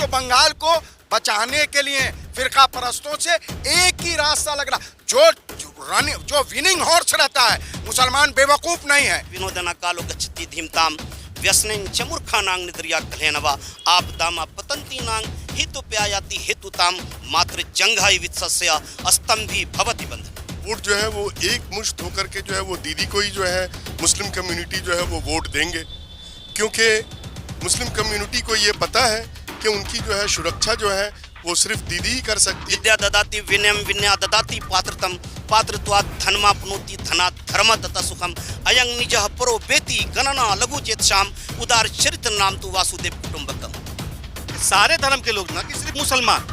तो बंगाल को बचाने के लिए फिरका परस्तों से एक ही रास्ता लग रहा, जो विनिंग हॉर्स रहता है, मुसलमान बेवकूफ नहीं है। विनोदना कालो गच्छति धीमताम व्यसनेन चमुर्खानांग निद्रिया कलेनवा आपदामा पतंतीनांग हितु प्यायाति हेतुताम मात्र जंघाई वित्सस्य अस्तंभी भवति बंधन। वोट जो है वो एक मुश्त होकर के जो है वो दीदी को ही जो है मुस्लिम कम्युनिटी जो है वो वोट देंगे, क्योंकि मुस्लिम कम्युनिटी को ये पता है कि उनकी जो है सुरक्षा जो है वो सिर्फ दीदी ही कर सकती है। विद्या ददाति विनयम विनया ददाति पात्रतम पात्रत्वात् धनमाप्नोति धनात् धर्म तथा सुखम अयं निजः परो बेति गणना लघु चेतसाम उदार चरित्र नाम तु वासुदेव कुटुंबकम। सारे धर्म के लोग ना कि सिर्फ मुसलमान,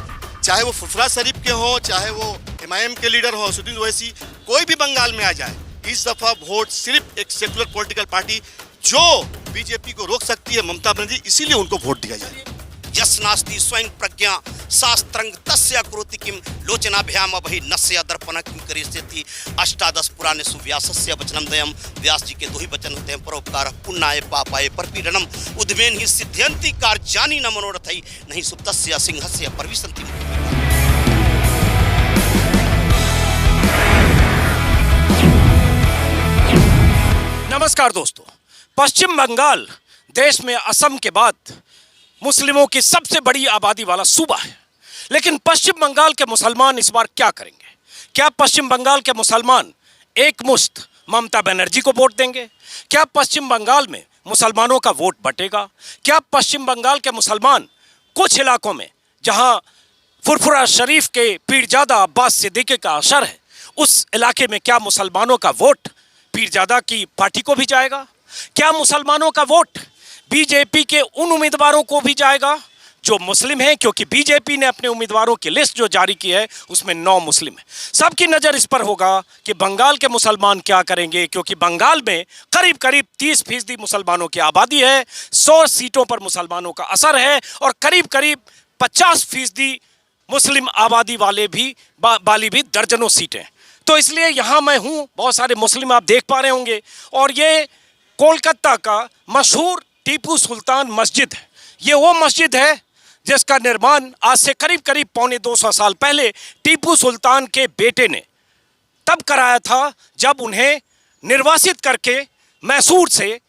चाहे वो फुरफुरा शरीफ के हों, चाहे वो एमआईएम के लीडर हों, असदुद्दीन ओवैसी, कोई भी बंगाल में आ जाए, इस दफा वोट सिर्फ एक सेकुलर पॉलिटिकल पार्टी जो बीजेपी को रोक सकती है, ममता बनर्जी, इसीलिए उनको वोट दिया जाए। यस् नास्ति स्वयं प्रज्ञा शास्त्रंग तस्य करोति किम लोचनाभ्याम अभि नस्य दर्पण किम करिष्यति। अष्टादश पुराणे सुव्यासस्य वचनम दयम। व्यास जी के दो ही वचन होते हैं, परोपकार पुण्याय पापाय परपीडनम उद्वेन ही सिद्ध्यन्ति कार्यानि न मनोरथै नहीं सुप्तस्य सिंहस्य परविशन्ति। नमस्कार दोस्तों, पश्चिम बंगाल देश में असम के बाद मुस्लिमों की सबसे बड़ी आबादी वाला सूबा है। लेकिन पश्चिम बंगाल के मुसलमान इस बार क्या करेंगे? क्या पश्चिम बंगाल के मुसलमान एक मुश्त ममता बनर्जी को वोट देंगे? क्या पश्चिम बंगाल में मुसलमानों का वोट बटेगा? क्या पश्चिम बंगाल के मुसलमान कुछ इलाकों में जहां फुरफुरा शरीफ के पीरजादा अब्बास सिद्दीकी का असर है, उस इलाके में क्या मुसलमानों का वोट पीरजादा की पार्टी को भी जाएगा? क्या मुसलमानों का वोट बीजेपी के उन उम्मीदवारों को भी जाएगा जो मुस्लिम हैं? क्योंकि बीजेपी ने अपने उम्मीदवारों की लिस्ट जो जारी की है उसमें 9 मुस्लिम हैं। सबकी नज़र इस पर होगा कि बंगाल के मुसलमान क्या करेंगे, क्योंकि बंगाल में करीब करीब 30% मुसलमानों की आबादी है, 100 सीटों पर मुसलमानों का असर है और करीब करीब 50% मुस्लिम आबादी वाली भी दर्जनों सीटें। तो इसलिए यहाँ मैं हूँ, बहुत सारे मुस्लिम आप देख पा रहे होंगे, और ये कोलकाता का मशहूर टीपू सुल्तान मस्जिद है। ये वो मस्जिद है जिसका निर्माण आज से करीब करीब 250 साल पहले टीपू सुल्तान के बेटे ने तब कराया था जब उन्हें निर्वासित करके मैसूर से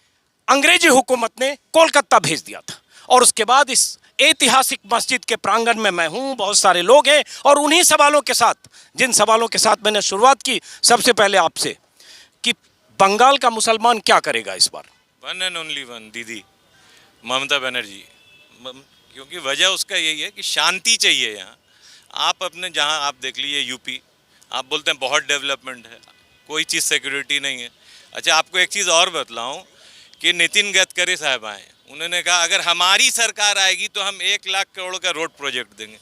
अंग्रेजी हुकूमत ने कोलकाता भेज दिया था। और उसके बाद इस ऐतिहासिक मस्जिद के प्रांगण में मैं हूँ, बहुत सारे लोग हैं, और उन्हीं सवालों के साथ, जिन सवालों के साथ मैंने शुरुआत की सबसे पहले आपसे, कि बंगाल का मुसलमान क्या करेगा इस बार? वन एंड ओनली वन, दीदी ममता बनर्जी। क्योंकि वजह उसका यही है कि शांति चाहिए यहाँ। आप अपने जहाँ आप देख लीजिए यूपी, आप बोलते हैं बहुत डेवलपमेंट है, कोई चीज़ सिक्योरिटी नहीं है। अच्छा, आपको एक चीज़ और बतलाऊँ कि नितिन गडकरी साहब आए, उन्होंने कहा अगर हमारी सरकार आएगी तो हम 1 लाख करोड़ का रोड प्रोजेक्ट देंगे।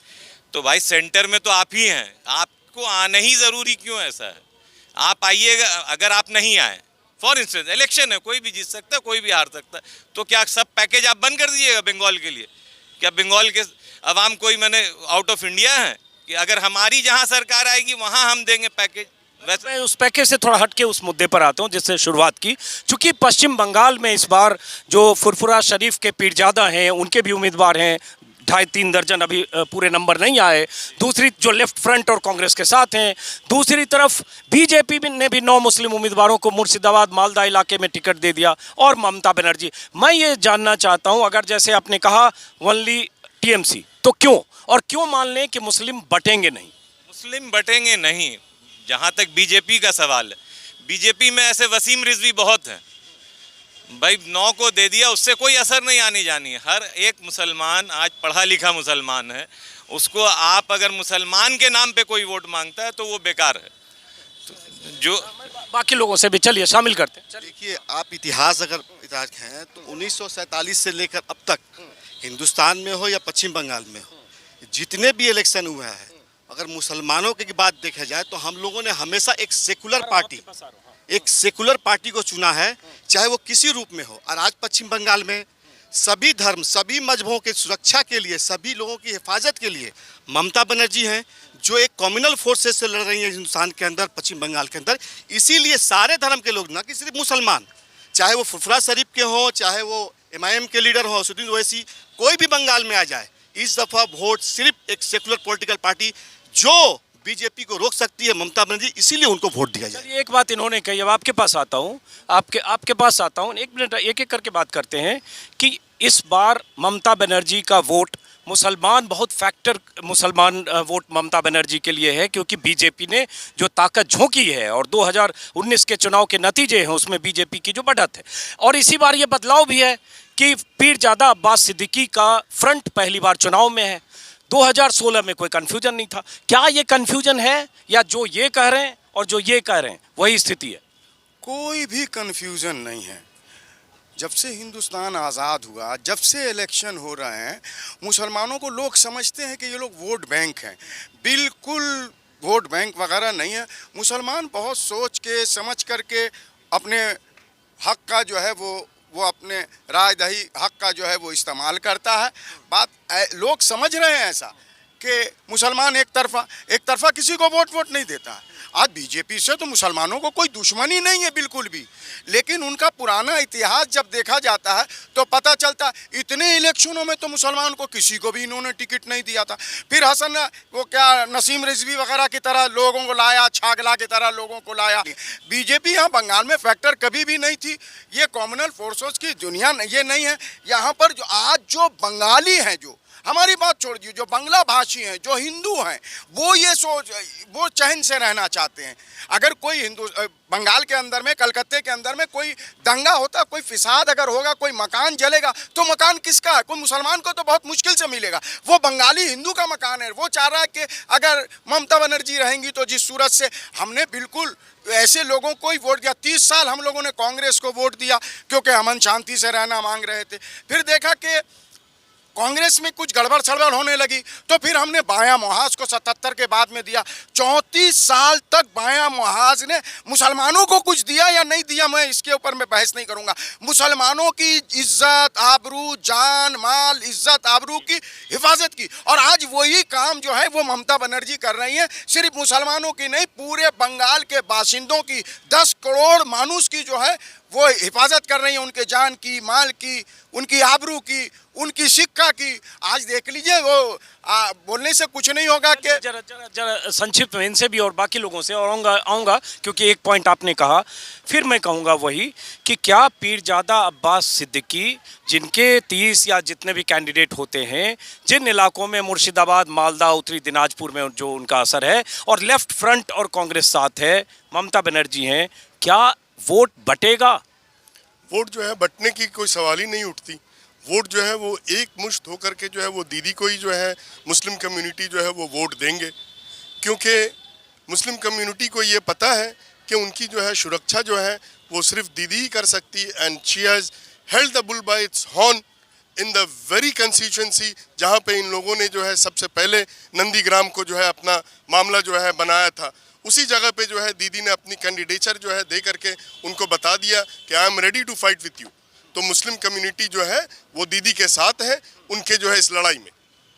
तो भाई सेंटर में तो आप ही हैं, आपको आना ही ज़रूरी क्यों ऐसा है? आप आइएगा। अगर आप नहीं आए, फॉर इंस्टेंस इलेक्शन है, कोई भी जीत सकता है, कोई भी हार सकता है, तो क्या सब पैकेज आप बंद कर दीजिएगा बंगाल के लिए? क्या बंगाल के अवाम कोई मैंने आउट ऑफ इंडिया है कि अगर हमारी जहां सरकार आएगी वहां हम देंगे पैकेज? मैं उस पैकेज से थोड़ा हटके उस मुद्दे पर आता हूं जिससे शुरुआत की। चूंकि पश्चिम बंगाल में इस बार जो फुरफुरा शरीफ के पीरजादा हैं उनके भी उम्मीदवार हैं, 2.5-3 दर्जन अभी पूरे नंबर नहीं आए। दूसरी जो लेफ्ट फ्रंट और कांग्रेस के साथ हैं, दूसरी तरफ बीजेपी ने भी 9 मुस्लिम उम्मीदवारों को मुर्शिदाबाद मालदा इलाके में टिकट दे दिया, और ममता बनर्जी। मैं ये जानना चाहता हूँ, अगर जैसे आपने कहा ओनली टीएमसी, तो क्यों, और क्यों मान लें कि मुस्लिम बटेंगे नहीं? मुस्लिम बटेंगे नहीं, जहाँ तक बीजेपी का सवाल है, बीजेपी में ऐसे वसीम रिजवी बहुत हैं भाई, 9 को दे दिया, उससे कोई असर नहीं आनी जानी है। हर एक मुसलमान आज पढ़ा लिखा मुसलमान है, उसको आप अगर मुसलमान के नाम पे कोई वोट मांगता है तो वो बेकार है। तो जो बाकी लोगों से भी चलिए शामिल करते हैं। देखिए, आप इतिहास हैं तो 1947 से लेकर अब तक हिंदुस्तान में हो या पश्चिम बंगाल में हो, जितने भी इलेक्शन हुआ है, अगर मुसलमानों की बात देखा जाए तो हम लोगों ने हमेशा एक सेकुलर पार्टी को चुना है, चाहे वो किसी रूप में हो। और आज पश्चिम बंगाल में सभी धर्म, सभी मजहबों के सुरक्षा के लिए, सभी लोगों की हिफाजत के लिए ममता बनर्जी हैं, जो एक कम्युनल फोर्सेस से लड़ रही हैं हिंदुस्तान के अंदर, पश्चिम बंगाल के अंदर। इसीलिए सारे धर्म के लोग, ना कि सिर्फ मुसलमान, चाहे वो फुरफुरा शरीफ के हों, चाहे वो एमआईएम के लीडर हों, असदुद्दीन ओवैसी, कोई भी बंगाल में आ जाए, इस दफा वोट सिर्फ एक सेकुलर पॉलिटिकल पार्टी जो बीजेपी को रोक सकती है, ममता बनर्जी, इसीलिए उनको वोट दिया जाए। चलिए एक बात इन्होंने कही, अब आपके पास आता हूँ, आपके पास आता हूँ। एक मिनट, एक एक करके बात करते हैं कि इस बार ममता बनर्जी का वोट मुसलमान बहुत फैक्टर मुसलमान वोट ममता बनर्जी के लिए है, क्योंकि बीजेपी ने जो ताकत झोंकी है और 2019 के चुनाव के नतीजे हैं उसमें बीजेपी की जो बढ़त है, और इसी बार ये बदलाव भी है कि पीरजादा अब्बास सिद्दीकी का फ्रंट पहली बार चुनाव में है। 2016 में कोई कन्फ्यूजन नहीं था। क्या ये कन्फ्यूजन है या जो ये कह रहे हैं और जो ये कह रहे हैं वही स्थिति है? कोई भी कन्फ्यूजन नहीं है। जब से हिंदुस्तान आज़ाद हुआ, जब से इलेक्शन हो रहे हैं, मुसलमानों को लोग समझते हैं कि ये लोग वोट बैंक हैं। बिल्कुल वोट बैंक वगैरह नहीं है। मुसलमान बहुत सोच के समझ करके अपने हक का जो है वो अपने राजदही हक का जो है वो इस्तेमाल करता है। लोग समझ रहे हैं ऐसा कि मुसलमान एक तरफा किसी को वोट नहीं देता है। आज बीजेपी से तो मुसलमानों को कोई दुश्मनी नहीं है बिल्कुल भी, लेकिन उनका पुराना इतिहास जब देखा जाता है तो पता चलता है इतने इलेक्शनों में तो मुसलमान को किसी को भी इन्होंने टिकट नहीं दिया था। फिर हसन वो क्या नसीम रिजवी वगैरह की तरह लोगों को लाया, छागला की तरह लोगों को लाया। बीजेपी यहाँ बंगाल में फैक्टर कभी भी नहीं थी। ये कॉमनल फोर्सेस की दुनिया ये नहीं है। यहाँ पर जो आज जो बंगाली हैं, जो हमारी बात छोड़ दीजिए, जो बांग्ला भाषी हैं, जो हिंदू हैं, वो चैन से रहना चाहते हैं। अगर कोई हिंदू बंगाल के अंदर में, कलकत्ते के अंदर में कोई दंगा होता, कोई फिसाद अगर होगा, कोई मकान जलेगा, तो मकान किसका है? कोई मुसलमान को तो बहुत मुश्किल से मिलेगा। वो बंगाली हिंदू का मकान है। वो चाह रहा है कि अगर ममता बनर्जी रहेंगी तो जिस सूरत से हमने बिल्कुल ऐसे लोगों को ही वोट दिया। 30 साल हम लोगों ने कांग्रेस को वोट दिया क्योंकि अमन शांति से रहना मांग रहे थे। फिर देखा कि कांग्रेस में कुछ गड़बड़ सड़बड़ होने लगी तो फिर हमने बायां मुहाज को 77 के बाद में दिया। 34 साल तक बायां मुहाज ने मुसलमानों को कुछ दिया या नहीं दिया, मैं इसके ऊपर मैं बहस नहीं करूंगा। मुसलमानों की इज्जत आबरू, जान माल, इज्जत आबरू की हिफाजत की, और आज वही काम जो है वो ममता बनर्जी कर रही है। सिर्फ मुसलमानों की नहीं, पूरे बंगाल के बाशिंदों की, 10 करोड़ मानुस की जो है वो हिफाजत कर रही है, उनके जान की, माल की, उनकी आबरू की, उनकी शिक्षा की। आज देख लीजिए, वो बोलने से कुछ नहीं होगा कि जरा संक्षिप्त में इनसे भी और बाकी लोगों से और आऊँगा क्योंकि एक पॉइंट आपने कहा, फिर मैं कहूँगा वही कि क्या पीरजादा अब्बास सिद्दीकी, जिनके 30 या जितने भी कैंडिडेट होते हैं, जिन इलाकों में मुर्शिदाबाद, मालदा, उत्तरी दिनाजपुर में जो उनका असर है, और लेफ्ट फ्रंट और कांग्रेस साथ है, ममता बनर्जी हैं, क्या वोट बटेगा? वोट जो है बटने की कोई सवाल ही नहीं उठती। वोट जो है वो एक मुश्त होकर के जो है वो दीदी को ही जो है मुस्लिम कम्युनिटी जो है वो वोट देंगे, क्योंकि मुस्लिम कम्युनिटी को ये पता है कि उनकी जो है सुरक्षा जो है वो सिर्फ दीदी ही कर सकती है। And she has held the bull bye it's horn in the very constituency जहाँ पे इन लोगों ने जो है सबसे पहले नंदीग्राम को जो है अपना मामला जो है बनाया था। उसी जगह पे जो है दीदी ने अपनी कैंडिडेचर जो है दे करके उनको बता दिया कि I am ready to fight with you. तो मुस्लिम कम्युनिटी जो है वो दीदी के साथ है, उनके जो है इस लड़ाई में।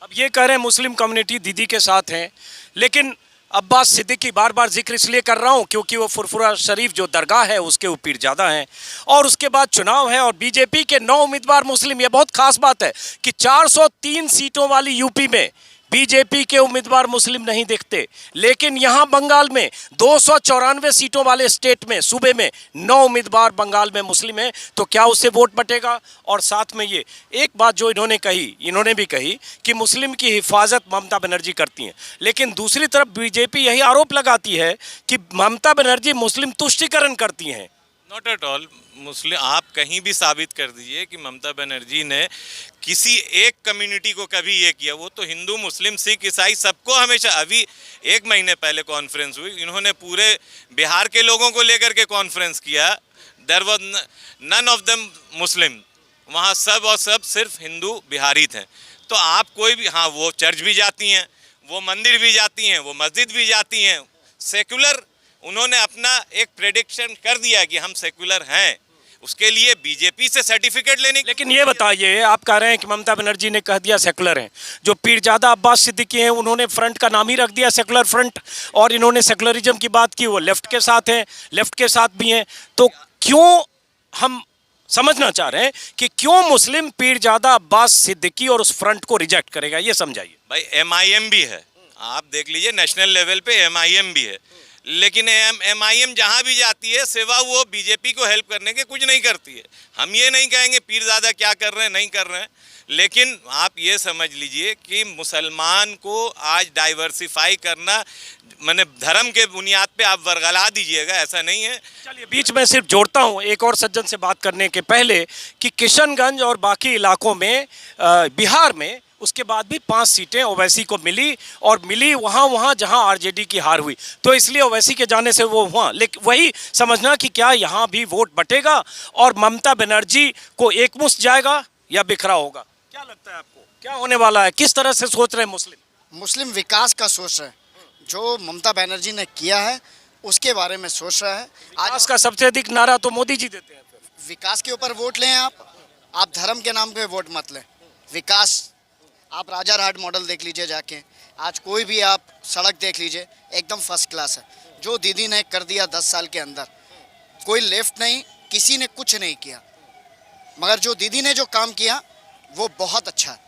अब ये कह रहे हैं मुस्लिम कम्युनिटी दीदी के साथ है, लेकिन अब्बास सिद्दीकी बार बार जिक्र इसलिए कर रहा हूँ क्योंकि वो फुरफुरा शरीफ जो दरगाह है उसके वो पीरजादा हैं, और उसके बाद चुनाव है और बीजेपी के 9 उम्मीदवार मुस्लिम। ये बहुत खास बात है कि 403 सीटों वाली यूपी में बीजेपी के उम्मीदवार मुस्लिम नहीं दिखते, लेकिन यहाँ बंगाल में 294 सीटों वाले स्टेट में, सूबे में 9 उम्मीदवार बंगाल में मुस्लिम हैं। तो क्या उससे वोट बटेगा? और साथ में ये एक बात जो इन्होंने भी कही कि मुस्लिम की हिफाजत ममता बनर्जी करती हैं, लेकिन दूसरी तरफ बीजेपी यही आरोप लगाती है कि ममता बनर्जी मुस्लिम तुष्टीकरण करती हैं। Not at all. मुस्लिम आप कहीं भी साबित कर दीजिए कि ममता बनर्जी ने किसी एक कम्युनिटी को कभी ये किया। वो तो हिंदू, मुस्लिम, सिख, ईसाई सबको हमेशा। अभी 1 महीने पहले कॉन्फ्रेंस हुई, इन्होंने पूरे बिहार के लोगों को लेकर के कॉन्फ्रेंस किया। There was none of them Muslim, वहाँ सब और सब सिर्फ हिंदू बिहारी थे। तो आप कोई भी, हाँ वो चर्च भी जाती हैं, वो मंदिर भी जाती हैं, वो मस्जिद भी जाती हैं, सेकुलर। उन्होंने अपना एक प्रेडिक्शन कर दिया कि हम सेकुलर हैं, उसके लिए बीजेपी से सर्टिफिकेट लेने। लेकिन ये बताइए, आप कह रहे हैं कि ममता बनर्जी ने कह दिया सेकुलर हैं, जो पीरजादा अब्बास सिद्दीकी हैं उन्होंने फ्रंट का नाम ही रख दिया सेकुलर फ्रंट, और इन्होंने सेकुलरिज्म की बात की, वो लेफ्ट के साथ हैं, लेफ्ट के साथ भी हैं। तो क्यों हम समझना चाह रहे हैं कि क्यों मुस्लिम पीरजादा अब्बास सिद्दीकी और उस फ्रंट को रिजेक्ट करेगा, ये समझाइए। भाई MIM भी है, आप देख लीजिए नेशनल लेवल पे MIM भी है, लेकिन MIM जहाँ भी जाती है सिवा वो बीजेपी को हेल्प करने के कुछ नहीं करती है। हम ये नहीं कहेंगे पीरजादा क्या कर रहे हैं नहीं कर रहे हैं, लेकिन आप ये समझ लीजिए कि मुसलमान को आज डाइवर्सिफाई करना, मैंने धर्म के बुनियाद पे आप वर्गला दीजिएगा, ऐसा नहीं है। चलिए बीच में सिर्फ जोड़ता हूं एक और सज्जन से बात करने के पहले कि किशनगंज और बाकी इलाकों में बिहार में उसके बाद भी 5 सीटें ओवैसी को मिली और मिली वहाँ जहाँ आरजेडी की हार हुई, तो इसलिए ओवैसी के जाने से वो हुआ। लेकिन वही समझना कि क्या यहाँ भी वोट बटेगा और ममता बनर्जी को एकमुश्त जाएगा या बिखरा होगा, क्या लगता है आपको, क्या होने वाला है, किस तरह से सोच रहे हैं मुस्लिम विकास का सोच रहे हैं, जो ममता बनर्जी ने किया है उसके बारे में सोच रहा है। विकास का सबसे अधिक नारा तो मोदी जी देते हैं। विकास के ऊपर वोट लें आप धर्म के नाम पे वोट मत लें। विकास, आप राजारहाट मॉडल देख लीजिए जाके, आज कोई भी आप सड़क देख लीजिए एकदम फर्स्ट क्लास है। जो दीदी ने कर दिया 10 साल के अंदर, कोई लेफ्ट नहीं, किसी ने कुछ नहीं किया, मगर जो दीदी ने जो काम किया वो बहुत अच्छा है।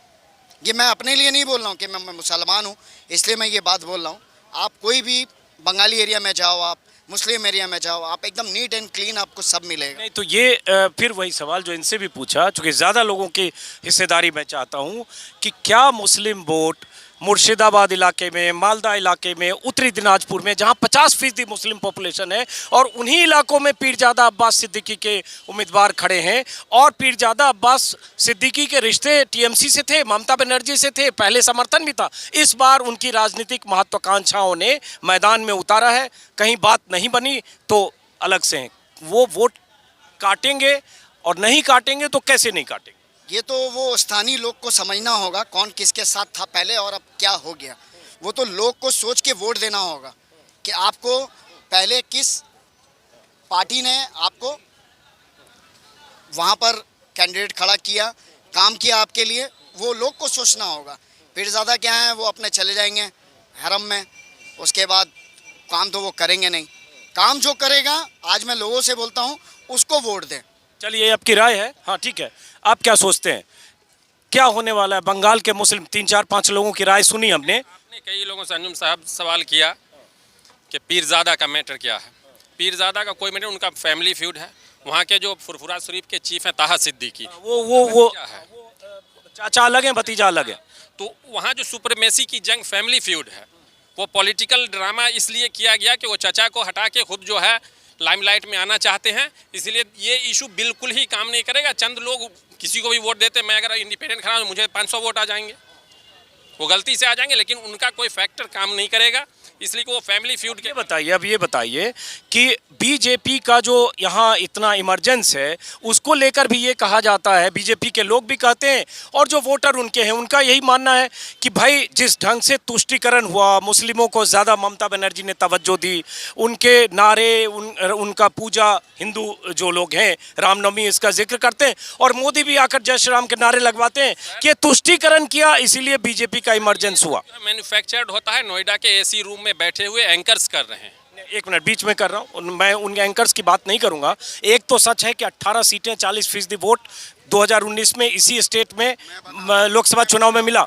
ये मैं अपने लिए नहीं बोल रहा हूँ कि मैं मुसलमान हूँ इसलिए मैं ये बात बोल रहा हूँ। आप कोई भी बंगाली एरिया में जाओ, आप मुस्लिम एरिया में जाओ, आप एकदम नीट एंड क्लीन आपको सब मिलेगा। नहीं तो ये फिर वही सवाल जो इनसे भी पूछा, चूँकि ज़्यादा लोगों की हिस्सेदारी मैं चाहता हूँ कि क्या मुस्लिम वोट मुर्शिदाबाद इलाके में, मालदा इलाके में, उत्तरी दिनाजपुर में जहाँ 50% मुस्लिम पॉपुलेशन है और उन्हीं इलाकों में पीरजादा अब्बास सिद्दीकी के उम्मीदवार खड़े हैं और पीरजादा अब्बास सिद्दीकी के रिश्ते टीएमसी से थे, ममता बनर्जी से थे, पहले समर्थन भी था। इस बार उनकी राजनीतिक महत्वाकांक्षाओं ने मैदान में उतारा है, कहीं बात नहीं बनी तो अलग से हैं, वो वोट काटेंगे और नहीं काटेंगे तो कैसे नहीं काटेंगे। ये तो वो स्थानीय लोग को समझना होगा कौन किसके साथ था पहले और अब क्या हो गया। वो तो लोग को सोच के वोट देना होगा कि आपको पहले किस पार्टी ने आपको वहाँ पर कैंडिडेट खड़ा किया, काम किया आपके लिए, वो लोग को सोचना होगा। पीरजादा क्या है, वो अपने चले जाएंगे हरम में, उसके बाद काम तो वो करेंगे नहीं। काम जो करेगा, आज मैं लोगों से बोलता हूँ उसको वोट दें। चलिए आपकी राय है, हाँ ठीक है, आप क्या सोचते हैं क्या होने वाला है। बंगाल के मुस्लिम 3-4-5 लोगों की राय सुनी हमने। कई लोगों से अंजुम साहब सवाल किया कि पीरजादा का मैटर क्या है। पीरजादा का कोई मैटर, उनका फैमिली फ्यूड है। वहाँ के जो फुरफुरा शरीफ के चीफ हैं ताहा सिद्दीकी, वो क्या है, चाचा अलग है, भतीजा अलग है। तो वहाँ जो सुपरमेसी की जंग फैमिली फ्यूड है, वो पॉलिटिकल ड्रामा इसलिए किया गया कि वो चचा को हटा के खुद जो है लाइमलाइट में आना चाहते हैं। इसलिए ये इशू बिल्कुल ही काम नहीं करेगा। चंद लोग किसी को भी वोट देते, मैं अगर इंडिपेंडेंट खड़ा हूँ मुझे 500 वोट आ जाएंगे, वो गलती से आ जाएंगे, लेकिन उनका कोई फैक्टर काम नहीं करेगा। इसलिए कि वो फैमिली फ्यूड के बताइए। अब ये बताइए कि बीजेपी का जो यहाँ इतना इमरजेंस है उसको लेकर भी ये कहा जाता है, बीजेपी के लोग भी कहते हैं और जो वोटर उनके हैं उनका यही मानना है कि भाई जिस ढंग से तुष्टीकरण हुआ, मुस्लिमों को ज़्यादा ममता बनर्जी ने तवज्जो दी, उनके नारे, उनका पूजा, हिंदू जो लोग हैं रामनवमी इसका जिक्र करते हैं और मोदी भी आकर जय श्री राम के नारे लगवाते हैं कि तुष्टीकरण किया इसीलिए बीजेपी का इमरजेंस हुआ। मैन्युफैक्चर्ड होता है, नोएडा के एसी रूम में बैठे हुए एंकर्स कर रहे हैं। एक मिनट बीच में कर रहा हूँ, मैं उन एंकर्स की बात नहीं करूंगा। एक तो सच है कि 18 सीटें 40% वोट 2019 में इसी स्टेट में लोकसभा चुनाव में मिला।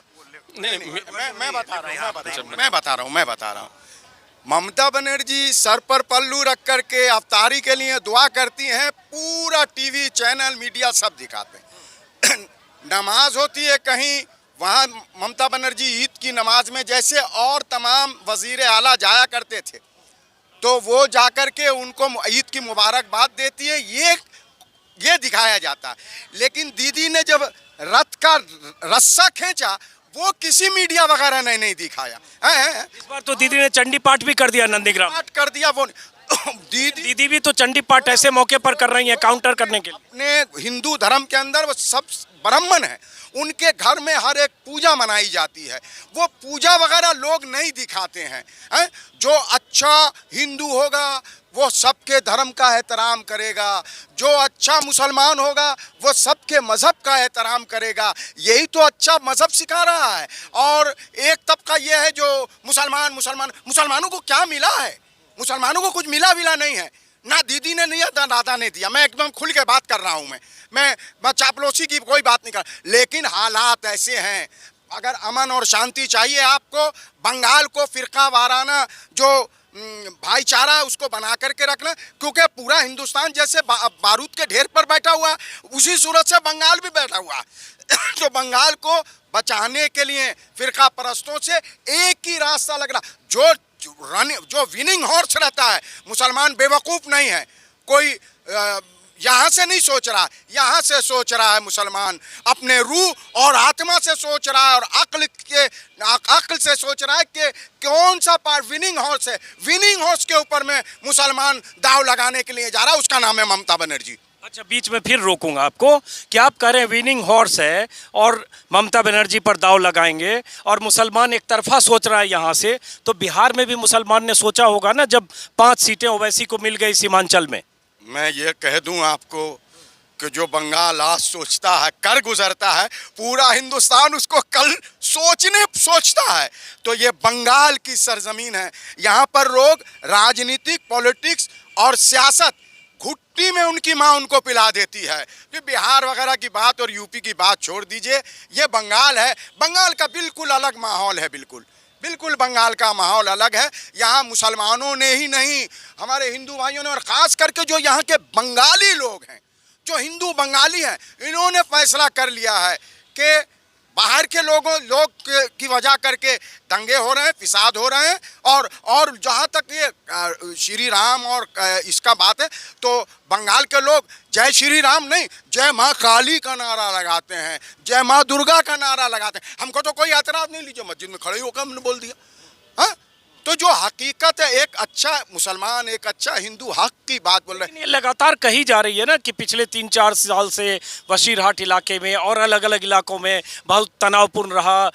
मैं बता रहा हूँ ममता बनर्जी सर पर पल्लू रख करके अफ्तारी के लिए दुआ करती हैं, पूरा टीवी चैनल मीडिया सब दिखाते हैं। नमाज होती है कहीं, वहाँ ममता बनर्जी ईद की नमाज में जैसे और तमाम वजीर आला जाया करते थे तो वो जाकर के उनको ईद की मुबारकबाद देती है, ये दिखाया जाता है। लेकिन दीदी ने जब रथ का रस्सा खींचा वो किसी मीडिया वगैरह ने नहीं दिखाया है। इस बार तो दीदी ने चंडी पाठ भी कर दिया, नंदीग्राम पाठ कर दिया। वो दीदी भी तो चंडी पाठ ऐसे मौके पर कर रही हैं काउंटर करने के लिए। अपने हिंदू धर्म के अंदर वो सब ब्राह्मण है, उनके घर में हर एक पूजा मनाई जाती है, वो पूजा वगैरह लोग नहीं दिखाते हैं। जो अच्छा हिंदू होगा वो सबके धर्म का एहतराम करेगा, जो अच्छा मुसलमान होगा वो सबके मज़हब का एहतराम करेगा। यही तो अच्छा मज़हब सिखा रहा है। और एक तबका ये है जो मुसलमानों को क्या मिला है, मुसलमानों को कुछ मिला नहीं है। ना दीदी ने दिया ना दादा ने दिया। मैं एकदम खुल के बात कर रहा हूं। मैं चापलूसी की कोई बात नहीं कर, लेकिन हालात ऐसे हैं। अगर अमन और शांति चाहिए आपको, बंगाल को फिरका वाराना जो भाईचारा है उसको बना करके रखना, क्योंकि पूरा हिंदुस्तान जैसे बारूद के ढेर पर बैठा हुआ, उसी सूरत से बंगाल भी बैठा हुआ। तो बंगाल को बचाने के लिए फिरका परस्तों से एक ही रास्ता लग रहा, जो विनिंग हॉर्स रहता है। मुसलमान बेवकूफ नहीं है, कोई यहाँ से नहीं सोच रहा, यहाँ से सोच रहा है मुसलमान, अपने रूह और आत्मा से सोच रहा है, और अक्ल से सोच रहा है कि कौन सा पार्ट विनिंग हॉर्स है। विनिंग हॉर्स के ऊपर में मुसलमान दाव लगाने के लिए जा रहा है, उसका नाम है ममता बनर्जी। अच्छा, बीच में फिर रोकूंगा आपको कि आप कह रहे हैं विनिंग हॉर्स है और ममता बनर्जी पर दाव लगाएंगे, और मुसलमान एक तरफा सोच रहा है यहाँ से, तो बिहार में भी मुसलमान ने सोचा होगा ना, जब 5 सीटें ओवैसी को मिल गई सीमांचल में। मैं ये कह दूं आपको कि जो बंगाल आज सोचता है, कर गुजरता है, पूरा हिंदुस्तान उसको कल सोचता है। तो ये बंगाल की सरजमीन है। यहाँ पर लोग राजनीतिक, पॉलिटिक्स और सियासत घुट्टी में उनकी माँ उनको पिला देती है। कि बिहार वगैरह की बात और यूपी की बात छोड़ दीजिए, ये बंगाल है। बंगाल का बिल्कुल अलग माहौल है, बिल्कुल बंगाल का माहौल अलग है। यहाँ मुसलमानों ने ही नहीं, हमारे हिंदू भाइयों ने, और ख़ास करके जो यहाँ के बंगाली लोग हैं, जो हिंदू बंगाली हैं, इन्होंने फैसला कर लिया है कि बाहर के लोग की वजह करके दंगे हो रहे हैं, फिसाद हो रहे हैं। और जहाँ तक ये श्री राम और इसका बात है, तो बंगाल के लोग जय श्री राम नहीं, जय माँ काली का नारा लगाते हैं, जय माँ दुर्गा का नारा लगाते हैं। हमको तो कोई एतराज़ नहीं, लीजिए मस्जिद में खड़े होकर हमने बोल दिया। हाँ, तो जो हकीकत है, एक अच्छा मुसलमान, एक अच्छा हिंदू हक की बात बोल रहे हैं। ये लगातार कही जा रही है ना कि पिछले 3-4 साल से बशीरहाट इलाके में और अलग अलग इलाकों में बहुत तनावपूर्ण रहा,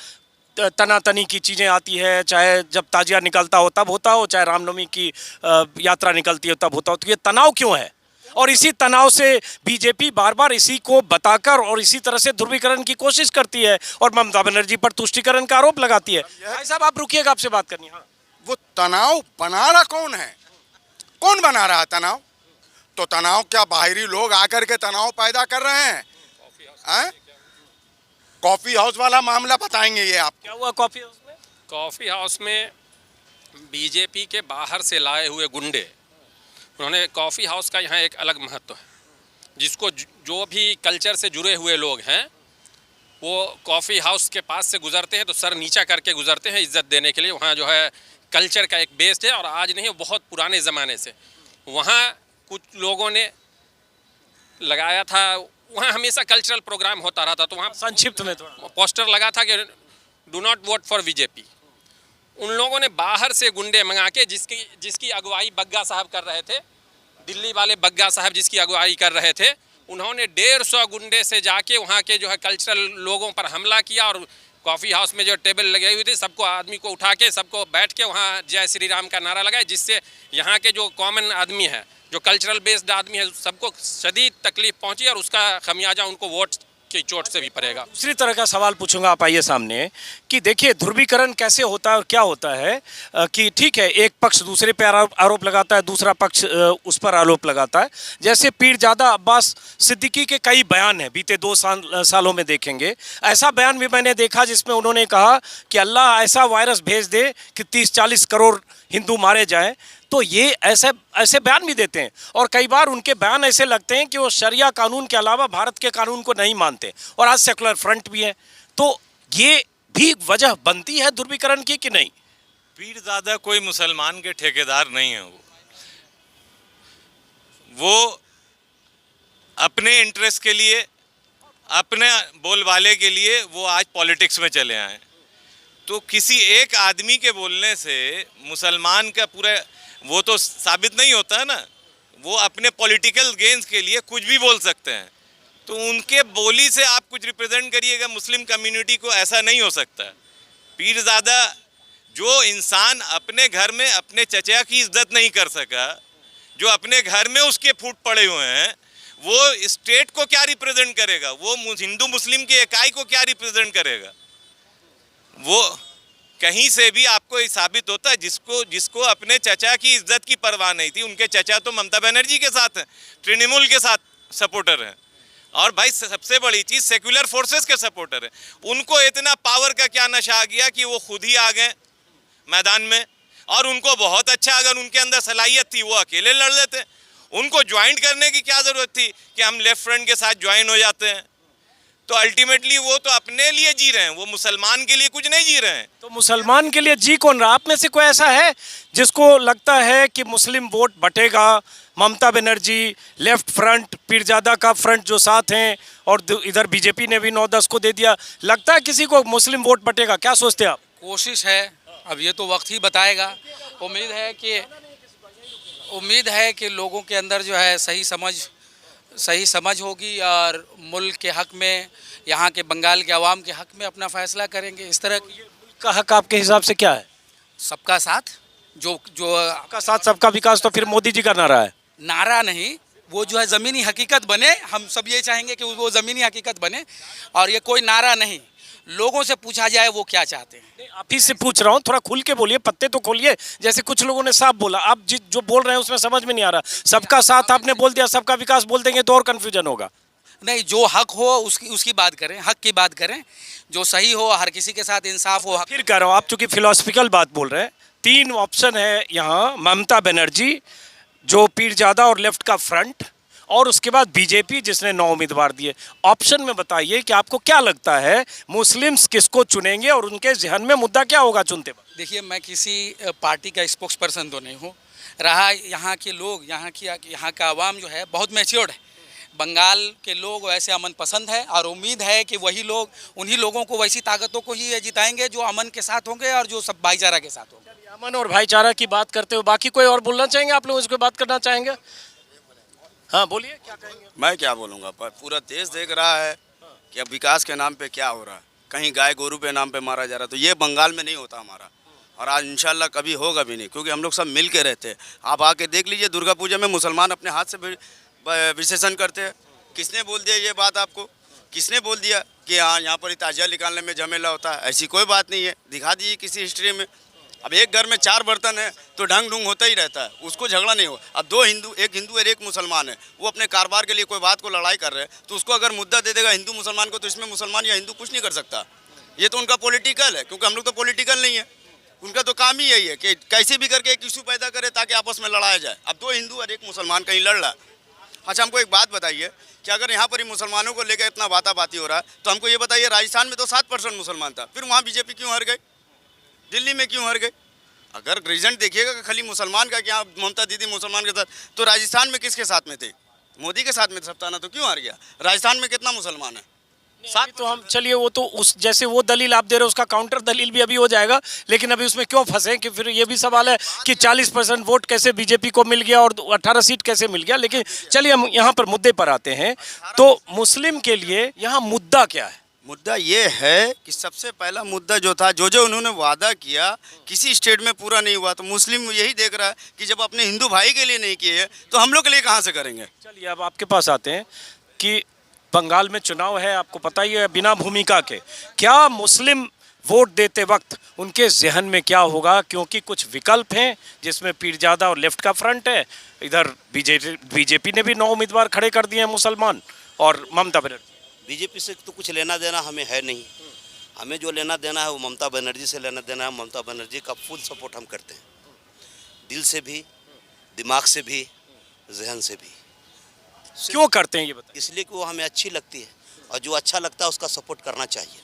तनातनी की चीज़ें आती है, चाहे जब ताजिया निकलता हो तब होता हो, चाहे रामनवमी की यात्रा निकलती हो तब होता हो। तो ये तनाव क्यों है? और इसी तनाव से बीजेपी बार बार इसी को बताकर और इसी तरह से ध्रुवीकरण की कोशिश करती है और ममता बनर्जी पर तुष्टीकरण का आरोप लगाती है। भाई साहब, आप रुकिएगा, आपसे बात करनी है। हाँ, वो तनाव बना रहा कौन है? कौन बना रहा है तनाव? तो तनाव क्या बाहरी लोग आकर के तनाव पैदा कर रहे हैं? कॉफी हाउस वाला मामला बताएंगे ये आप। क्या हुआ कॉफी हाउस में? कॉफ़ी हाउस में बीजेपी के बाहर से लाए हुए गुंडे, उन्होंने कॉफ़ी हाउस का यहाँ एक अलग महत्व है, जिसको जो भी कल्चर से जुड़े हुए लोग हैं वो कॉफ़ी हाउस के पास से गुजरते हैं तो सर नीचा करके गुजरते हैं इज्जत देने के लिए। वहाँ जो है कल्चर का एक बेस है, और आज नहीं, बहुत पुराने ज़माने से वहाँ कुछ लोगों ने लगाया था, वहाँ हमेशा कल्चरल प्रोग्राम होता रहता, तो वहाँ संक्षिप्त में थोड़ा पोस्टर लगा था कि do not vote for BJP. उन लोगों ने बाहर से गुंडे मंगा के, जिसकी अगुवाई बग्गा साहब कर रहे थे, दिल्ली वाले बग्गा साहब जिसकी अगुवाई कर रहे थे, उन्होंने 150 गुंडे से जाके वहाँ के जो है कल्चरल लोगों पर हमला किया, और कॉफ़ी हाउस में जो टेबल लगे हुए थे सबको, आदमी को उठा के सबको बैठ के वहाँ जय श्री राम का नारा लगाया, जिससे यहाँ के जो कॉमन आदमी है, जो कल्चरल बेस्ड आदमी है, सबको शदीद तकलीफ पहुँची, और उसका खमियाजा उनको वोट की चोट से भी पड़ेगा। दूसरी तरह का सवाल पूछूंगा, आप आइए सामने, कि देखिए ध्रुवीकरण कैसे होता है और क्या होता है कि ठीक है, एक पक्ष दूसरे पे आरोप लगाता है, दूसरा पक्ष उस पर आरोप लगाता है। जैसे पीरजादा अब्बास सिद्दीकी के कई बयान हैं, बीते 2 सालों में देखेंगे। ऐसा बयान भी मैंने देखा जिसमें उन्होंने कहा कि अल्लाह ऐसा वायरस भेज दे कि 30-40 करोड़ हिंदू मारे जाएं। तो ये ऐसे बयान भी देते हैं, और कई बार उनके बयान ऐसे लगते हैं कि वो शरिया कानून के अलावा भारत के कानून को नहीं मानते, और आज सेकुलर फ्रंट भी है। तो ये भी वजह बनती है ध्रुवीकरण की कि नहीं? पीरजादा कोई मुसलमान के ठेकेदार नहीं है। वो अपने इंटरेस्ट के लिए, अपने बोलबाले के लिए वो आज पॉलिटिक्स में चले आए। तो किसी एक आदमी के बोलने से मुसलमान का पूरा वो तो साबित नहीं होता है ना। वो अपने पॉलिटिकल गेन्स के लिए कुछ भी बोल सकते हैं। तो उनके बोली से आप कुछ रिप्रेजेंट करिएगा मुस्लिम कम्युनिटी को, ऐसा नहीं हो सकता। पीरजादा जो इंसान अपने घर में अपने चचा की इज्जत नहीं कर सका, जो अपने घर में उसके फूट पड़े हुए हैं, वो स्टेट को क्या रिप्रेजेंट करेगा? वो हिंदू मुस्लिम की इकाई को क्या रिप्रेजेंट करेगा? वो कहीं से भी आप आपको ये साबित होता है, जिसको अपने चचा की इज्जत की परवाह नहीं थी, उनके चचा तो ममता बनर्जी के साथ हैं, तृणमूल के साथ सपोर्टर हैं। और भाई सबसे बड़ी चीज सेक्युलर फोर्सेस के सपोर्टर हैं। उनको इतना पावर का क्या नशा आ गया कि वो खुद ही आ गए मैदान में, और उनको बहुत अच्छा, अगर उनके अंदर सलाहियत थी वो अकेले लड़ लेते। उनको ज्वाइन करने की क्या जरूरत थी कि हम लेफ्ट फ्रंट के साथ ज्वाइन हो जाते हैं। तो अल्टीमेटली वो तो अपने लिए जी रहे हैं, वो मुसलमान के लिए कुछ नहीं जी रहे हैं। तो मुसलमान के लिए जी कौन रहा? आप में से कोई ऐसा है जिसको लगता है कि मुस्लिम vote बटेगा? Mamata Banerjee, left front, Pirzada का फ्रंट जो साथ हैं, और इधर बीजेपी ने भी 9-10 को दे दिया, लगता है किसी को मुस्लिम वोट बटेगा? क्या सोचते हैं आप? कोशिश है, अब ये तो वक्त ही बताएगा। उम्मीद है कि लोगों के अंदर जो है सही समझ होगी और मुल्क के हक में, यहाँ के बंगाल के अवाम के हक में अपना फैसला करेंगे। इस तरह की का हक आपके हिसाब से क्या है? सबका साथ, जो सबका साथ सबका विकास, तो फिर मोदी जी का नारा है। नारा नहीं, वो जो है ज़मीनी हकीकत बने। हम सब ये चाहेंगे कि वो ज़मीनी हकीकत बने, और ये कोई नारा नहीं। लोगों से पूछा जाए वो क्या चाहते हैं। आप ही से पूछ रहा हूँ, थोड़ा खुल के बोलिए, पत्ते तो खोलिए। जैसे कुछ लोगों ने साफ बोला, आप जो बोल रहे हैं उसमें समझ में नहीं आ रहा। सबका साथ आपने बोल दिया, सबका विकास बोल देंगे तो और कंफ्यूजन होगा। नहीं, जो हक हो उसकी बात करें, हक की बात करें, जो सही हो, हर किसी के साथ इंसाफ हो। फिर कह रहा हूँ, आप चूंकि फिलोसफिकल बात बोल रहे हैं, 3 ऑप्शन है यहाँ। ममता बनर्जी जो पीरजादा और लेफ्ट का फ्रंट, और उसके बाद बीजेपी जिसने 9 उम्मीदवार दिए। ऑप्शन में बताइए कि आपको क्या लगता है मुस्लिम्स किसको चुनेंगे और उनके जहन में मुद्दा क्या होगा चुनते वक्त? देखिए, मैं किसी पार्टी का स्पोक्स पर्सन तो नहीं हूँ। रहा यहाँ के लोग, यहाँ का आवाम जो है बहुत मैच्योर्ड है। बंगाल के लोग वैसे अमन पसंद है, और उम्मीद है कि वही लोग, उन्हीं लोगों को, वैसी ताकतों को ही जिताएंगे जो अमन के साथ होंगे और जो सब भाईचारा के साथ होंगे। अमन और भाईचारा की बात करते हो, बाकी कोई और बोलना चाहेंगे? आप लोग इस पर बात करना चाहेंगे? हाँ बोलिए, क्या कहेंगे? मैं क्या बोलूँगा, पर पूरा देश देख रहा है कि अब विकास के नाम पे क्या हो रहा है। कहीं गाय गोरू पे नाम पे मारा जा रहा है। तो ये बंगाल में नहीं होता हमारा, और आज इंशाल्लाह कभी होगा भी नहीं, क्योंकि हम लोग सब मिल के रहते हैं। आप आके देख लीजिए, दुर्गा पूजा में मुसलमान अपने हाथ से विसर्जन करते हैं। किसने बोल दिया ये बात आपको? किसने बोल दिया कि हाँ यहाँ पर ताजिया निकालने में झमेला होता है? ऐसी कोई बात नहीं है, दिखा दीजिए किसी हिस्ट्री में। अब एक घर में 4 बर्तन है तो ढंग ढूंग होता ही रहता है, उसको झगड़ा नहीं हो। अब 2 हिंदू, एक हिंदू और एक मुसलमान है, वो अपने कारोबार के लिए कोई बात को लड़ाई कर रहे हैं, तो उसको अगर मुद्दा दे देगा हिंदू मुसलमान को, तो इसमें मुसलमान या हिंदू कुछ नहीं कर सकता। ये तो उनका पॉलिटिकल है, क्योंकि हम लोग तो पॉलिटिकल नहीं है। उनका तो काम ही यही है कि कैसे भी करके एक इशू पैदा करे ताकि आपस में लड़ाया जाए। अब 2 हिंदू और एक मुसलमान कहीं लड़ रहा है। अच्छा, हमको एक बात बताइए कि अगर यहाँ पर ही मुसलमानों को लेकर इतना बाताबाती हो रहा है, तो हमको ये बताइए, राजस्थान में तो 7% मुसलमान था, फिर वहाँ बीजेपी क्यों हार गई? दिल्ली में क्यों हार गई? अगर रीजन देखिएगा कि खाली मुसलमान का, क्या ममता दीदी मुसलमान के साथ, तो राजस्थान में किसके साथ में थे? मोदी के साथ में सब था ना, तो क्यों हार गया? राजस्थान में कितना मुसलमान है? साथ तो हम, चलिए वो तो उस जैसे वो दलील आप दे रहे हो, उसका काउंटर दलील भी अभी हो जाएगा, लेकिन अभी उसमें क्यों फंसे कि फिर ये भी सवाल है कि 40% वोट कैसे बीजेपी को मिल गया और 18 सीट कैसे मिल गया। लेकिन चलिए हम यहाँ पर मुद्दे पर आते हैं। तो मुस्लिम के लिए यहाँ मुद्दा क्या है? मुद्दा ये है कि सबसे पहला मुद्दा जो था, जो उन्होंने वादा किया, किसी स्टेट में पूरा नहीं हुआ। तो मुस्लिम यही देख रहा है कि जब अपने हिंदू भाई के लिए नहीं किए तो हम लोग के लिए कहाँ से करेंगे? चलिए अब आपके पास आते हैं कि बंगाल में चुनाव है, आपको पता ही है, बिना भूमिका के क्या मुस्लिम वोट देते वक्त उनके जहन में क्या होगा? क्योंकि कुछ विकल्प हैं जिसमें पीरजादा और लेफ्ट का फ्रंट है, इधर बीजेपी ने भी 9 उम्मीदवार खड़े कर दिए हैं मुसलमान, और ममता बनर्जी। बीजेपी से तो कुछ लेना देना हमें है नहीं। हमें जो लेना देना है वो ममता बनर्जी से लेना देना है। ममता बनर्जी का फुल सपोर्ट हम करते हैं, दिल से भी, दिमाग से भी, जहन से भी। क्यों करते हैं ये बताइए? इसलिए कि वो हमें अच्छी लगती है, और जो अच्छा लगता है उसका सपोर्ट करना चाहिए।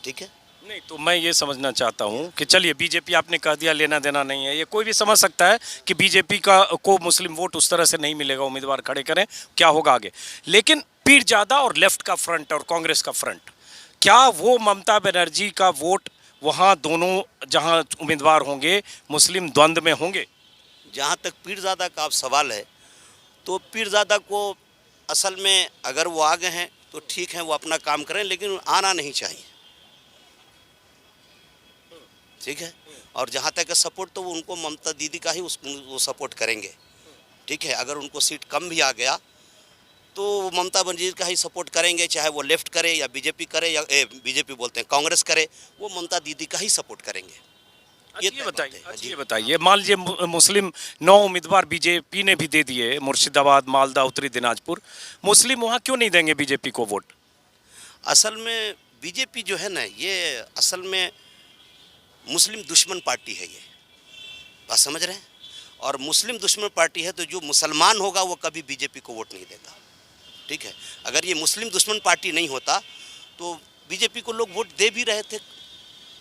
ठीक है? नहीं तो मैं ये समझना चाहता हूँ कि चलिए बीजेपी आपने कह दिया लेना देना नहीं है, ये कोई भी समझ सकता है कि बीजेपी को मुस्लिम वोट उस तरह से नहीं मिलेगा, उम्मीदवार खड़े करें, क्या होगा आगे। लेकिन पीरजादा और लेफ्ट का फ्रंट और कांग्रेस का फ्रंट, क्या वो ममता बनर्जी का वोट वहाँ दोनों जहाँ उम्मीदवार होंगे मुस्लिम द्वंद्व में होंगे? जहाँ तक पीरजादा का आप सवाल है, तो पीरजादा को असल में अगर वो आ गए हैं तो ठीक है, वो अपना काम करें, लेकिन आना नहीं चाहिए। ठीक है? और जहाँ तक सपोर्ट, तो वो उनको ममता दीदी का ही वो सपोर्ट करेंगे। ठीक है? अगर उनको सीट कम भी आ गया तो वो ममता बनर्जी का ही सपोर्ट करेंगे, चाहे वो लेफ्ट करे या बीजेपी करे, या बीजेपी बोलते हैं कांग्रेस करे, वो ममता दीदी का ही सपोर्ट करेंगे। ये बताइए, है। अच्छा ये बताइए, मान लीजिए मुस्लिम 9 उम्मीदवार बीजेपी ने भी दे दिए, मुर्शिदाबाद, मालदा, उत्तरी दिनाजपुर, मुस्लिम वहाँ क्यों नहीं देंगे बीजेपी को वोट? असल में बीजेपी जो है ना, ये असल में मुस्लिम दुश्मन पार्टी है। ये बात समझ रहे हैं? और मुस्लिम दुश्मन पार्टी है तो जो मुसलमान होगा वो कभी बीजेपी को वोट नहीं देगा। ठीक है, अगर ये मुस्लिम दुश्मन पार्टी नहीं होता तो बीजेपी को लोग वोट दे भी रहे थे।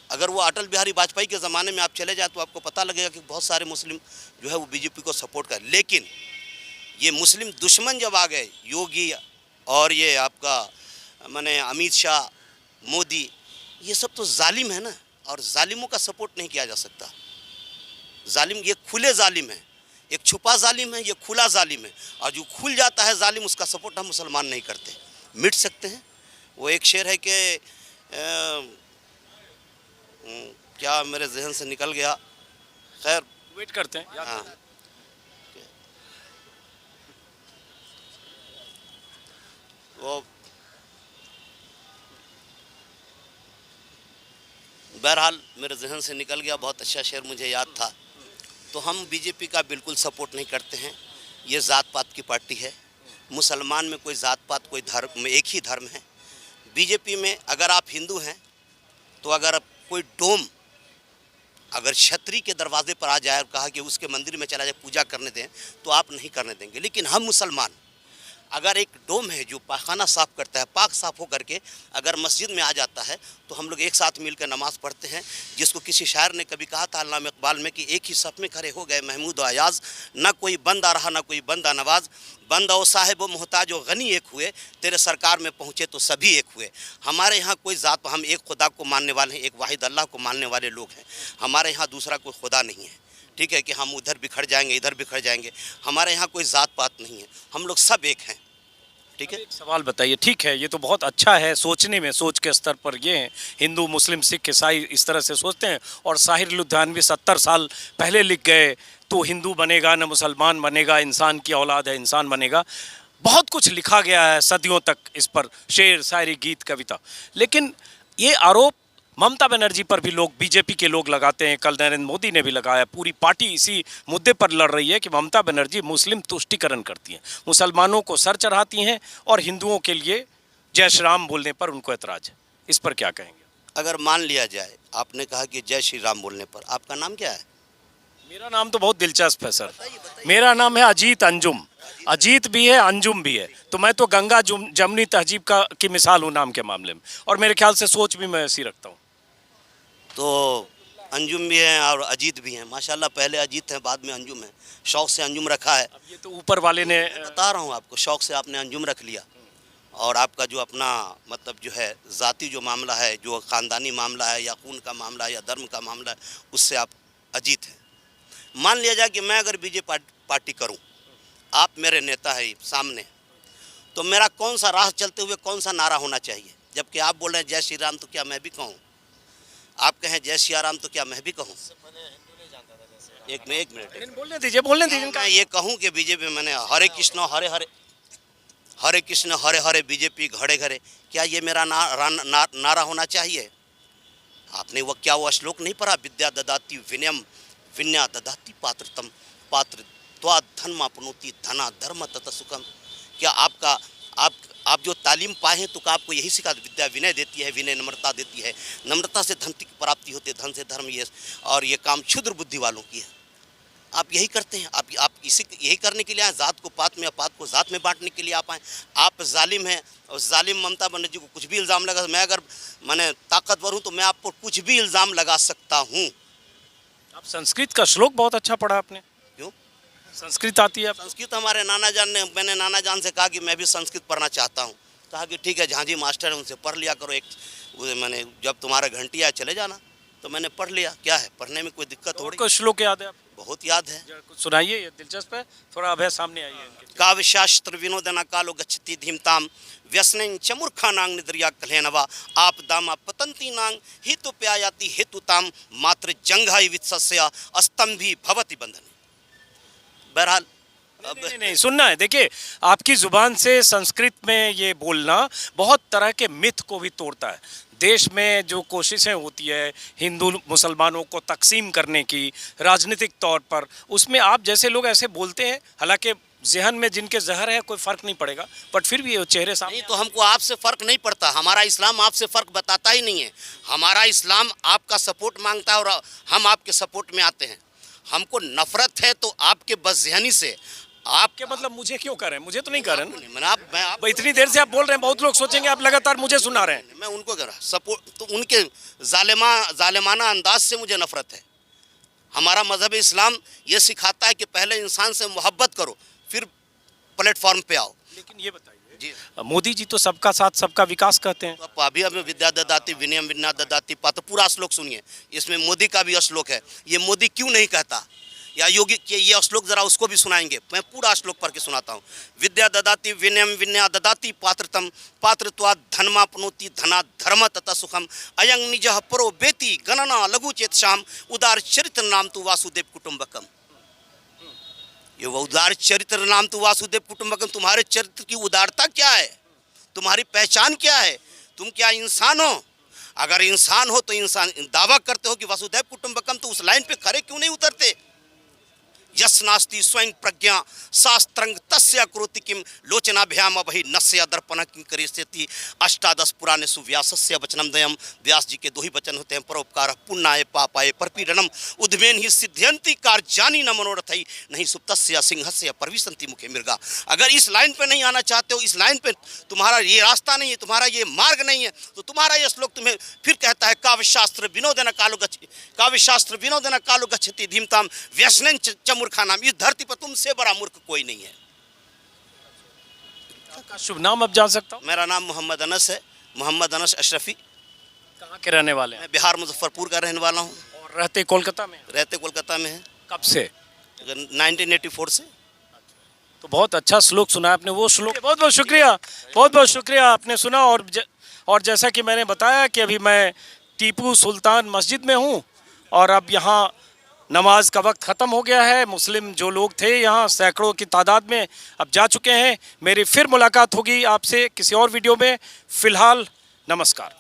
अगर वो अटल बिहारी वाजपेयी के ज़माने में आप चले जाए तो आपको पता लगेगा कि बहुत सारे मुस्लिम जो है वो बीजेपी को सपोर्ट कर। लेकिन ये मुस्लिम दुश्मन जब आ गए, योगी और ये आपका माने अमित शाह, मोदी, ये सब तो जालिम है ना, और जालिमों का सपोर्ट नहीं किया जा सकता। जालिम ये खुले जालिम है, एक छुपा जालिम है, ये खुला जालिम है, और जो खुल जाता है जालिम उसका सपोर्ट हम मुसलमान नहीं करते, मिट सकते हैं। वो एक शेर है कि क्या मेरे जहन से निकल गया, खैर वेट करते हैं। हाँ, वो बहरहाल मेरे जहन से निकल गया, बहुत अच्छा शेर मुझे याद था। तो हम बीजेपी का बिल्कुल सपोर्ट नहीं करते हैं। ये ज़ात पात की पार्टी है। मुसलमान में कोई ज़ात पात, कोई धर्म में एक ही धर्म है। बीजेपी में अगर आप हिंदू हैं तो अगर कोई डोम अगर छतरी के दरवाजे पर आ जाए और कहा कि उसके मंदिर में चला जाए पूजा करने दें तो आप नहीं करने देंगे। लेकिन हम मुसलमान अगर एक डोम है जो पाखाना साफ़ करता है, पाक साफ़ हो करके अगर मस्जिद में आ जाता है तो हम लोग एक साथ मिलकर नमाज़ पढ़ते हैं। जिसको किसी शायर ने कभी कहा था अल्लामा इकबाल में कि एक ही सफ़ में खड़े हो गए महमूद अयाज़, ना कोई बंदा रहा ना कोई बंदा नवाज, बंदा ओ साहिब मोहताज व गनी एक हुए, तेरे सरकार में पहुँचे तो सभी एक हुए। हमारे यहाँ कोई ज़ात, हम एक खुदा को मानने वाले हैं, एक वाहिद अल्लाह को मानने वाले लोग हैं। हमारे यहाँ दूसरा कोई खुदा नहीं है। ठीक है कि हम उधर बिखर जाएंगे, इधर बिखर जाएंगे। हमारे यहाँ कोई ज़ात पात नहीं है, हम लोग सब एक हैं। ठीक है, एक सवाल बताइए। ठीक है, ये तो बहुत अच्छा है सोचने में, सोच के स्तर पर ये हैं, हिंदू, मुस्लिम, सिख, ईसाई इस तरह से सोचते हैं। और साहिर लुधियानवी 70 साल पहले लिख गए तो हिंदू बनेगा न मुसलमान बनेगा, इंसान की औलाद है इंसान बनेगा। बहुत कुछ लिखा गया है सदियों तक इस पर, शेर, शायरी, गीत, कविता। लेकिन ये आरोप ममता बनर्जी पर भी लोग, बीजेपी के लोग लगाते हैं। कल नरेंद्र मोदी ने भी लगाया। पूरी पार्टी इसी मुद्दे पर लड़ रही है कि ममता बनर्जी मुस्लिम तुष्टीकरण करती हैं, मुसलमानों को सर चढ़ाती हैं और हिंदुओं के लिए जय श्री राम बोलने पर उनको ऐतराज है। इस पर क्या कहेंगे? अगर मान लिया जाए, आपने कहा कि जय श्री राम बोलने पर, आपका नाम क्या है? मेरा नाम तो बहुत दिलचस्प है सर। मेरा नाम है अजीत अंजुम। अजीत भी है, अंजुम भी है। तो मैं तो गंगा जमुनी तहजीब की मिसाल हूँ नाम के मामले में, और मेरे ख्याल से सोच भी मैं ऐसी रखता हूँ। तो अंजुम भी हैं और अजीत भी हैं। माशाल्लाह, पहले अजीत हैं बाद में अंजुम है। शौक़ से अंजुम रखा है। अब ये तो ऊपर वाले ने, बता रहा हूँ आपको, शौक़ से आपने अंजुम रख लिया। और आपका जो अपना मतलब जो है ज़ाती जो मामला है, जो ख़ानदानी मामला है या खून का मामला है या धर्म का मामला है, उससे आप अजीत हैं। मान लिया जाए कि मैं अगर बीजेपी पार्टी करूँ, आप मेरे नेता है सामने, तो मेरा कौन सा राह चलते हुए कौन सा नारा होना चाहिए? जबकि आप बोल रहे हैं जय श्री राम, तो क्या मैं भी कहूँ? आप कहें जय सिया राम, तो क्या मैं भी कहूँ? एक मिनट बोलने दीजिए, बोलने दीजिए। मैं ये कहूँ कि बीजेपी मैंने हरे कृष्ण हरे हरे, हरे कृष्ण हरे हरे, बीजेपी घड़े घड़े, क्या ये मेरा नारा होना चाहिए? आपने वो क्या वो श्लोक नहीं पढ़ा? विद्या ददाति विनयम विन्या ददाति पात्रतम पात्र त्वा धर्म अपनोति धना धर्म तथा सुखम। क्या आप जो तालीम पाए हैं तो आपको यही सिखा? विद्या विनय देती है, विनय नम्रता देती है, नम्रता से धन की प्राप्ति होती है, धन से धर्म। ये और ये काम क्षुद्र बुद्धि वालों की है। आप यही करते हैं। आप इसी यही करने के लिए आए, जात को पात में, पात को जात में बांटने के लिए आप आए। आप जालिम हैं और जालिम ममता बनर्जी को कुछ भी इल्ज़ाम लगा। मैं अगर मैंने ताकतवर हूँ तो मैं आपको कुछ भी इल्ज़ाम लगा सकता हूँ। आप संस्कृत का श्लोक बहुत अच्छा पढ़ा आपने। क्यों? संस्कृत आती है? संस्कृत हमारे नाना जान ने, मैंने नाना जान से कहा कि मैं भी संस्कृत पढ़ना चाहता हूँ। कहा कि ठीक है, झांझी मास्टर है उनसे पढ़ लिया करो। मैंने जब तुम्हारा घंटी आया चले जाना, तो मैंने पढ़ लिया। क्या है, पढ़ने में कोई दिक्कत हो रही? कोई श्लोक याद है आपको? बहुत याद है। कुछ सुनाइए, ये दिलचस्प है। थोड़ा अभय सामने आइए। काव्य शास्त्र विनोदना कालो गच्छति धीमताम व्यसनं च मूर्खानां निद्रिया कलेनवा आपदामा पतंती नांग हितु प्यायाति हेतुताम मात्र जंघाई वित्सस्य अस्तंभी भवति बंधन। बहरहाल नहीं, सुनना है। देखिए, आपकी जुबान से संस्कृत में ये बोलना बहुत तरह के मिथ को भी तोड़ता है। देश में जो कोशिशें होती है हिंदू मुसलमानों को तकसीम करने की राजनीतिक तौर पर, उसमें आप जैसे लोग ऐसे बोलते हैं, हालांकि जहन में जिनके जहर है कोई फ़र्क नहीं पड़ेगा, बट फिर भी ये चेहरे सामने। नहीं तो हमको आपसे फ़र्क नहीं पड़ता, हमारा इस्लाम आपसे फ़र्क बताता ही नहीं है। हमारा इस्लाम आपका सपोर्ट मांगता है और हम आपके सपोर्ट में आते हैं। हमको नफरत है तो आपके बदज़हनी से। आपके मतलब मुझे क्यों कर रहे हैं? मुझे तो नहीं कर रहे हैं। मैं इतनी देर से आप बोल रहे हैं, बहुत लोग सोचेंगे आप लगातार मुझे सुना रहे हैं। मैं उनको कर रहा सपोर्ट, तो उनके जालिमाना अंदाज से मुझे नफरत है। हमारा मजहब इस्लाम ये सिखाता है कि पहले इंसान से मोहब्बत करो, फिर प्लेटफॉर्म पे आओ। लेकिन ये बताइए जी, मोदी जी तो सबका साथ सबका विकास कहते हैं। तो अभी हमें विद्या ददाती विनयम विन्ना ददाती पात्र, पूरा श्लोक सुनिए, इसमें मोदी का भी श्लोक है। ये मोदी क्यों नहीं कहता, या योगी के ये श्लोक जरा उसको भी सुनाएंगे। मैं पूरा श्लोक पढ़ के सुनाता हूँ। विद्या ददाती विनयम विन्या ददाती पात्रतम पात्रत्वा धनमापनोति धना धर्म तथा सुखम अयं निजः परो बेति गणना लघु चेतशाम उदार चरित्र नाम तु वासुदेव कुटुंबकम। ये उदार चरित्र नाम तु वासुदेव कुटुंबकम, तुम्हारे चरित्र की उदारता क्या है, तुम्हारी पहचान क्या है, तुम क्या इंसान हो? अगर इंसान हो तो इंसान दावा करते हो कि वसुधैव कुटुंबकम, तो उस लाइन पे खड़े क्यों नहीं उतरते? यस नास्ति स्वयं प्रज्ञा शास्त्रंग तस्य करोति किम लोचनाभ्याम अभि नस्य दर्पण किं करिष्यति। अष्टादश पुराणे सुव्यासस्य वचनम दयम। व्यास जी के दो ही वचन होते हैं, परोपकार पुण्याय पापाय परपीडनम उद्मेन ही सिद्ध्यंति कार्यानि न मनोरथई नहीं सुप्तस्य सिंहस्य परविशंति मुखे मृगा। अगर इस लाइन पे नहीं आना चाहते हो, इस लाइन पे तुम्हारा ये रास्ता नहीं है, तुम्हारा ये मार्ग नहीं है, तो तुम्हारा ये श्लोक तुम्हें फिर कहता है काव्यशास्त्र विनोदन कालो गच्छ, काव्यशास्त्र विनोदन कालो गच्छति धीमताम व्यसनं च मूर्खा नाम। इस धरती पर तुमसे बड़ा मूर्ख कोई नहीं है। शुभ नाम अब जान सकता हूँ? मेरा नाम मोहम्मद अनस है, मोहम्मद अनस अशरफी। कहाँ के रहने वाले हैं? मैं बिहार मुजफ्फरपुर का रहने वाला हूँ। और रहते कोलकाता में? रहते कोलकाता में है। कब से? 1984 से। तो बहुत अच्छा श्लोक सुना आपने, वो श्लोक बहुत बहुत शुक्रिया, बहुत बहुत शुक्रिया आपने सुना। और जैसा कि मैंने बताया कि अभी मैं टीपू सुल्तान मस्जिद में हूँ और अब यहाँ नमाज का वक्त ख़त्म हो गया है। मुस्लिम जो लोग थे यहाँ सैकड़ों की तादाद में अब जा चुके हैं। मेरी फिर मुलाकात होगी आपसे किसी और वीडियो में। फ़िलहाल नमस्कार।